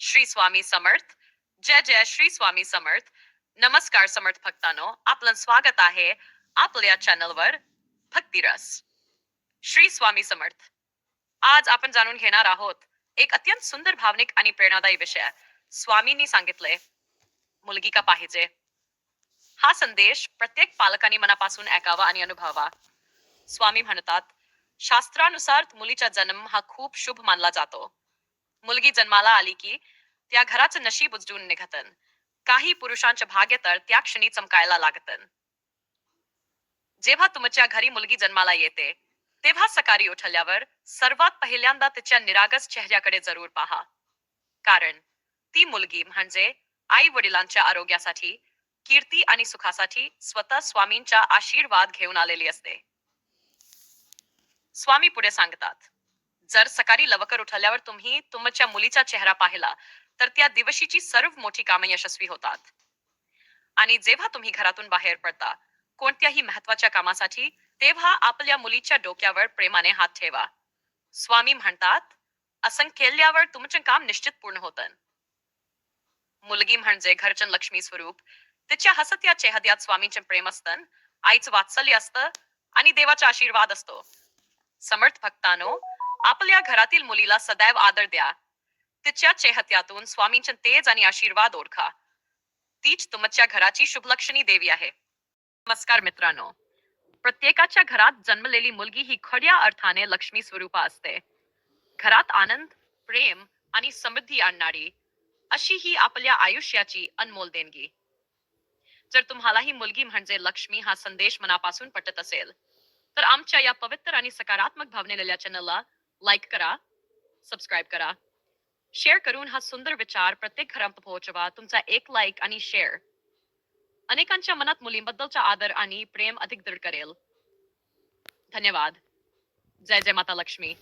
श्री स्वामी समर्थ. जय जय श्री स्वामी समर्थ. नमस्कार समर्थ भक्तांनो, आपलं स्वागत आहे आपल्या चॅनलवर भक्तिरस. श्री स्वामी समर्थ. आज आपण जाणून घेणार आहोत एक अत्यंत सुंदर भावनिक आणि प्रेरणादायी विषय. स्वामींनी सांगितले मुलगी का पाहिजे. हा संदेश प्रत्येक पालकांनी मनापासून ऐकावा आणि अनुभवावा. स्वामी म्हणतात, शास्त्रानुसार मुलीचा जन्म हा खूप शुभ मानला जातो. मुलगी जन्माला आली की त्या घराचं नशीब उजळून निघतन. काही पुरुषांचे भाग्य तर त्या क्षणी चमकायला लागतन. जेव्हा तुमच्या घरी मुलगी जन्माला येते तेव्हा सकाळी उठल्यावर सर्वात पहिल्यांदा तिच्या निरागस चेहऱ्याकडे जरूर पहा. कारण ती मुलगी म्हणजे आई वडिलांच्या आरोग्यासाठी, कीर्ती आणि सुखासाठी स्वतः स्वामींचा आशीर्वाद घेऊन आलेली असते. स्वामी पुढे सांगतात, जर सकाळी लवकर उठल्यावर तुम्ही तुमच्या मुलीचा चेहरा पाहिला तर त्या दिवशीची सर्व मोठी कामे यशस्वी होतात. आणि जेव्हा तुम्ही घरातून बाहेर पडता कोणत्याही महत्वाच्या कामासाठी, तेव्हा आपल्या मुलीच्या डोक्यावर प्रेमाने हात ठेवा. स्वामी म्हणतात, असं केल्यावर तुमचे काम निश्चित पूर्ण होतं. मुलगी म्हणजे घरचं लक्ष्मी स्वरूप. तिच्या हसत्या चेहऱ्यात स्वामींचे प्रेम असतं, आईचं वात्सल्य असतं आणि देवाचा आशीर्वाद असतो. समर्थ भक्तांनो, आपल्या घरातील मुलीला सदैव आदर द्या. तिच्या चेहऱ्यातून स्वामींचे तेज आणि आशीर्वाद ओळखा. तीच तुमच्या घराची शुभलक्षणी देवी आहे. नमस्कार मित्रांनो, प्रत्येकाच्या घरात जन्मलेली मुलगी ही खऱ्या अर्थाने लक्ष्मी स्वरूप असते. घरात आनंद, प्रेम आणि समृद्धी आणणारी अशी ही आपल्या आयुष्याची अनमोल देणगी. जर तुम्हाला ही मुलगी म्हणजे लक्ष्मी हा संदेश मनापासून पटत असेल तर आमच्या या पवित्र आणि सकारात्मक भावनेच्या चॅनलला लाईक करा, सबस्क्राईब करा, शेअर करून हा सुंदर विचार प्रत्येक घरात पोहोचवा. तुमचा एक लाईक आणि शेअर अनेकांच्या मनात मुलींबद्दलचा आदर आणि प्रेम अधिक दृढ करेल. धन्यवाद. जय जय माता लक्ष्मी.